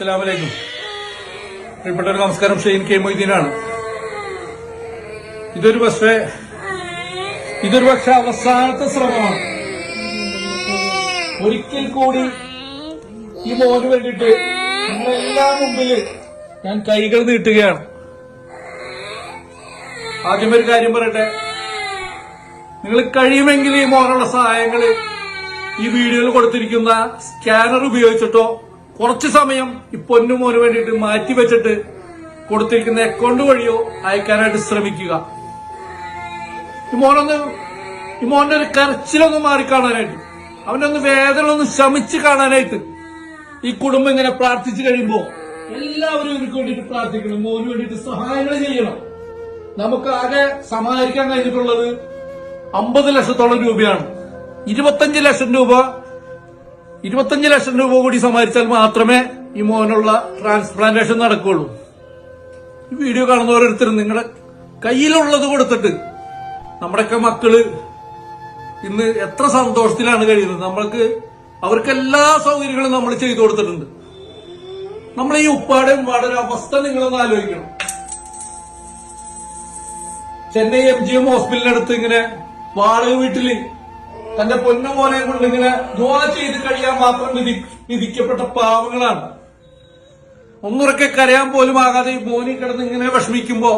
അസ്സലാമലൈക്കും. പ്രിയപ്പെട്ടവർ നമസ്കാരം. ഷെയ്ൻ കെ മൊയ്തീനാണ്. ഇതൊരു പക്ഷേ അവസാനത്തെ ശ്രമമാണ്. ഒരിക്കൽ കൂടി ഈ മോന് വേണ്ടിയിട്ട് നിങ്ങളെല്ലാം മുമ്പിൽ ഞാൻ കൈകൾ നീട്ടുകയാണ്. ആദ്യം ഒരു കാര്യം പറയട്ടെ, നിങ്ങൾ കഴിയുമെങ്കിൽ ഈ മോനുള്ള സഹായങ്ങൾ ഈ വീഡിയോയിൽ കൊടുത്തിരിക്കുന്ന സ്കാനർ ഉപയോഗിച്ചിട്ടോ കുറച്ച് സമയം ഈ പൊന്നു മോന് വേണ്ടിയിട്ട് മാറ്റിവെച്ചിട്ട് കൊടുത്തിരിക്കുന്ന അക്കൗണ്ട് വഴിയോ അയക്കാനായിട്ട് ശ്രമിക്കുക. ഈ മോന്റെ ഒരു കരച്ചിലൊന്ന് മാറിക്കാണാനായിട്ട്, അവന്റെ ഒന്ന് വേദന ഒന്ന് ശമിച്ച് കാണാനായിട്ട് ഈ കുടുംബം ഇങ്ങനെ പ്രാർത്ഥിച്ചു കഴിയുമ്പോ എല്ലാവരും ഇവർക്ക് വേണ്ടിയിട്ട് പ്രാർത്ഥിക്കണം, മോന് വേണ്ടിയിട്ട് സഹായങ്ങൾ ചെയ്യണം. നമുക്ക് ആകെ സമാഹരിക്കാൻ കഴിഞ്ഞിട്ടുള്ളത് 50 ലക്ഷത്തോളം രൂപയാണ്. 25 ലക്ഷം രൂപ കൂടി സമാഹരിച്ചാൽ മാത്രമേ ഈ മോനുള്ള ട്രാൻസ്പ്ലാന്റേഷൻ നടക്കുകയുള്ളൂ. ഈ വീഡിയോ കാണുന്ന ഓരോരുത്തരും നിങ്ങളുടെ കയ്യിലുള്ളത് കൊടുത്തിട്ട്, നമ്മുടെയൊക്കെ മക്കള് ഇന്ന് എത്ര സന്തോഷത്തിലാണ് കഴിയുന്നത്. അവർക്ക് എല്ലാ സൗകര്യങ്ങളും നമ്മൾ ചെയ്തു കൊടുത്തിട്ടുണ്ട്. നമ്മൾ ഈ ഉപ്പാടെ ഉമ്മാടെ അവസ്ഥ നിങ്ങളൊന്ന് ആലോചിക്കണം. ചെന്നൈ MGM ഹോസ്പിറ്റലിനടുത്ത് ഇങ്ങനെ വാടക വീട്ടില് തന്റെ പൊന്നുമോനെ കൊണ്ട് ഇങ്ങനെ ദുആ ചെയ്ത് കഴിയാൻ മാത്രം വിധിക്കപ്പെട്ട പാവങ്ങളാണ്. ഒന്നുറക്കെ കരയാൻ പോലും ആകാതെ ഈ മോനി കിടന്ന് ഇങ്ങനെ വിഷമിക്കുമ്പോ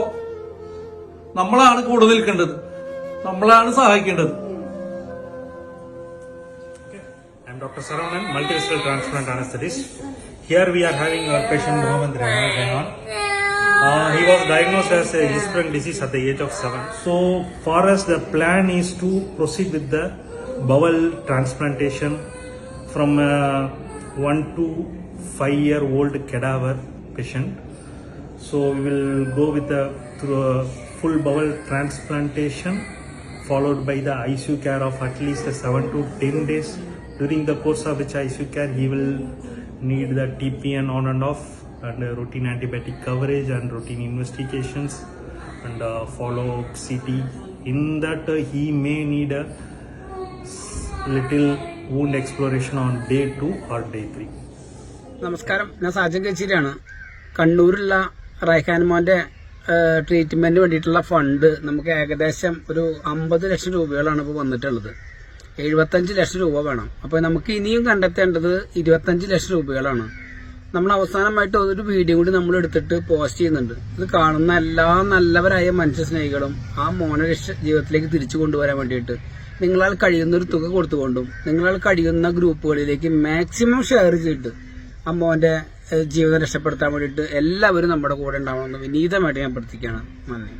നമ്മളാണ് കൂടെ നിൽക്കേണ്ടത്, നമ്മളാണ് സഹായിക്കേണ്ടത്. I'm Dr. Saravanan, multivessel transplant anesthetist. Here we are having our patient Mohammed Rehan. He was diagnosed as a Hirschsprung disease at the age of 7. So for us, the plan is to proceed with the bowel transplantation from a 1 to 5-year-old cadaver patient. So we will go with through a full bowel transplantation, followed by the ICU care of at least 7 to 10 days. During the course of which ICU care, he will need the TPN on and off, and routine antibiotic coverage and routine investigations, and follow CT. In that he may need a little wound exploration on day 2 or day 3. നമസ്കാരം, ഞാൻ സാജൻ കച്ചേരിയാണ്. കണ്ണൂരുള്ള റൈഹാൻ മോന്റെ ട്രീറ്റ്മെന്റിന് വേണ്ടിയിട്ടുള്ള fund നമുക്ക് ഏകദേശം ഒരു 50 ലക്ഷം രൂപകളാണ് ഇപ്പോൾ വന്നിട്ടുള്ളത്. 75 ലക്ഷം രൂപ വേണം. അപ്പോൾ നമുക്ക് ഇനിയും കണ്ടെത്തേണ്ടത് 25 ലക്ഷം രൂപകളാണ്. നമ്മൾ അവസാനമായിട്ട് ഒരു വീഡിയോ കൂടി നമ്മൾ എടുത്തിട്ട് പോസ്റ്റ് ചെയ്യുന്നുണ്ട്. ഇത് കാണുന്ന എല്ലാ നല്ലവരായ മനുഷ്യ സ്നേഹികളും ആ മോനെ ജീവിതത്തിലേക്ക് തിരിച്ചു കൊണ്ടുവരാൻ വേണ്ടിയിട്ട് നിങ്ങളാൽ കഴിയുന്ന ഒരു തുക കൊടുത്തുകൊണ്ടും നിങ്ങളാൽ കഴിയുന്ന ഗ്രൂപ്പുകളിലേക്ക് മാക്സിമം ഷെയർ ചെയ്തിട്ട് ആ മോന്റെ ജീവിതം രക്ഷപ്പെടുത്താൻ വേണ്ടിയിട്ട് എല്ലാവരും നമ്മുടെ കൂടെ ഉണ്ടാവണമെന്ന് വിനീതമായിട്ട് ഞാൻ പ്രാർത്ഥിക്കുകയാണ്. നന്ദി.